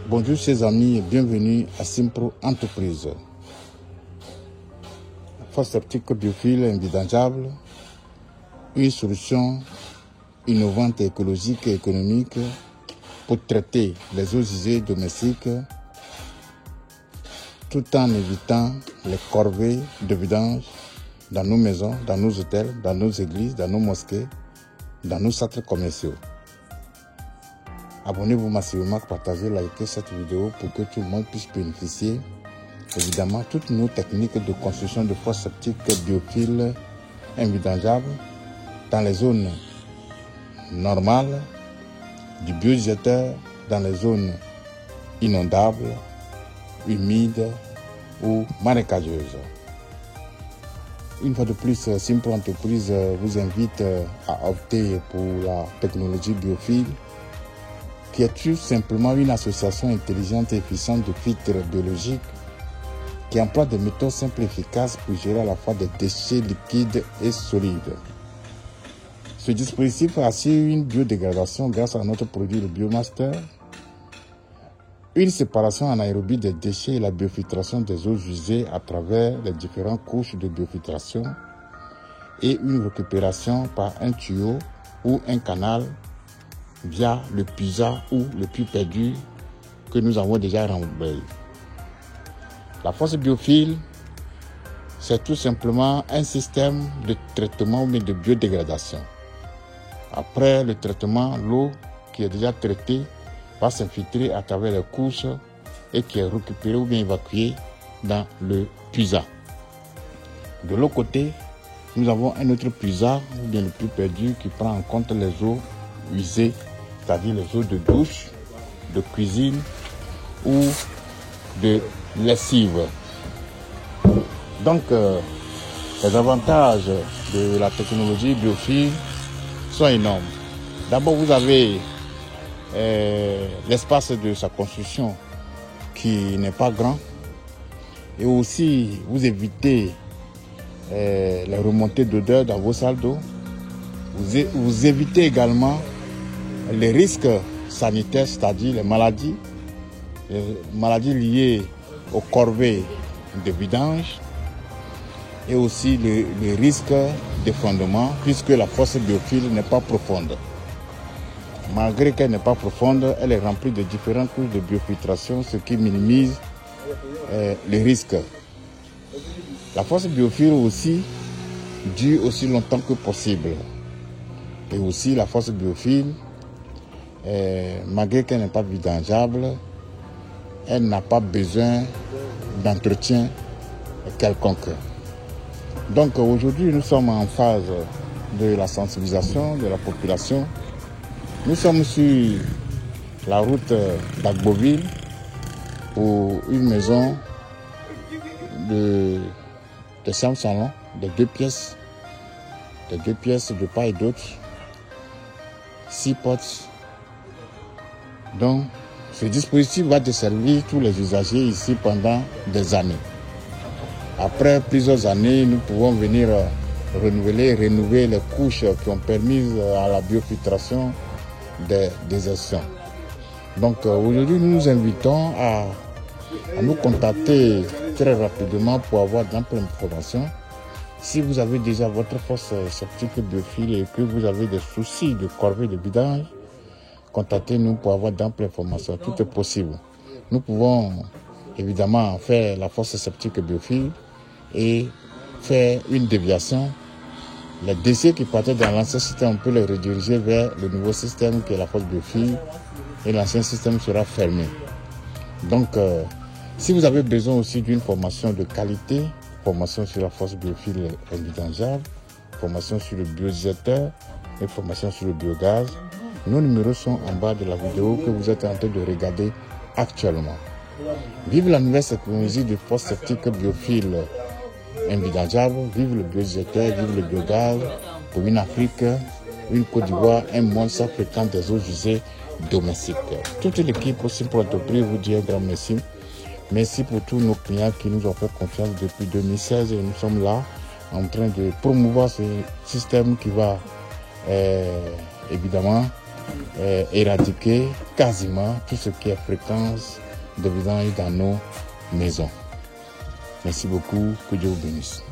Bonjour chers amis et bienvenue à Simpro Entreprise. Fosse septique biophile invidangeable, une solution innovante, écologique et économique pour traiter les eaux usées domestiques tout en évitant les corvées de vidange dans nos maisons, dans nos hôtels, dans nos églises, dans nos mosquées, dans nos centres commerciaux. Abonnez-vous massivement, partagez, likez cette vidéo pour que tout le monde puisse bénéficier. Évidemment, toutes nos techniques de construction de fosses septiques biophiles invidangeables dans les zones normales, du biodigesteur dans les zones inondables, humides ou marécageuses. Une fois de plus, Simpro Entreprise vous invite à opter pour la technologie biophile, qui est tout simplement une association intelligente et efficiente de filtres biologiques qui emploie des méthodes simples et efficaces pour gérer à la fois des déchets liquides et solides. Ce dispositif assure une biodégradation grâce à notre produit le Biomaster, une séparation anaérobie des déchets et la biofiltration des eaux usées à travers les différentes couches de biofiltration et une récupération par un tuyau ou un canal via le puisard ou le puits perdu que nous avons déjà remblayé. La fosse biophile, c'est tout simplement un système de traitement ou de biodégradation. Après le traitement, l'eau qui est déjà traitée va s'infiltrer à travers les couches et qui est récupérée ou bien évacuée dans le puisard. De l'autre côté, nous avons un autre puisard ou bien le puits perdu qui prend en compte les eaux usées, c'est-à-dire les eaux de douche, de cuisine ou de lessive. Donc, les avantages de la technologie biophile sont énormes. D'abord, vous avez l'espace de sa construction qui n'est pas grand et aussi vous évitez les remontées d'odeur dans vos salles d'eau. Vous évitez également les risques sanitaires, c'est-à-dire les maladies liées aux corvées de vidange et aussi le risque d'effondrement puisque la fosse biophile n'est pas profonde. Malgré qu'elle n'est pas profonde, elle est remplie de différentes couches de biofiltration, ce qui minimise les risques. La fosse biophile aussi dure aussi longtemps que possible. Et aussi la fosse biophile, malgré qu'elle n'est pas vidangeable, elle n'a pas besoin d'entretien quelconque. Donc aujourd'hui, nous sommes en phase de la sensibilisation de la population. Nous sommes sur la route d'Agboville pour une maison de chambre salon, de deux pièces de part et d'autre, 6 portes. Donc, ce dispositif va desservir tous les usagers ici pendant des années. Après plusieurs années, nous pouvons venir rénover les couches qui ont permis à la biofiltration des désertions. Donc aujourd'hui, nous nous invitons à nous contacter très rapidement pour avoir d'amples informations. Si vous avez déjà votre fosse septique biophile et que vous avez des soucis de corvée de vidange, contactez-nous pour avoir d'amples informations. Tout est possible. Nous pouvons évidemment faire la fosse septique biophile et faire une déviation. Les déchets qui partaient dans l'ancien système, on peut les rediriger vers le nouveau système qui est la fosse biophile et l'ancien système sera fermé. Donc, si vous avez besoin aussi d'une formation de qualité, formation sur la fosse biophile invidangeable, formation sur le biodigesteur et formation sur le biogaz, nos numéros sont en bas de la vidéo que vous êtes en train de regarder actuellement. Vive la nouvelle technologie de fosse septique biophile invidangeable, vive le biodigesteur, vive le biogaz pour une Afrique, une Côte d'Ivoire, un monde sans fréquence des eaux usées domestiques. Toute l'équipe au Simpro Entreprise vous dit un grand merci. Merci pour tous nos clients qui nous ont fait confiance depuis 2016 et nous sommes là en train de promouvoir ce système qui va évidemment éradiquer quasiment tout ce qui est fréquence de vidange dans nos maisons. Merci beaucoup, que Dieu vous bénisse.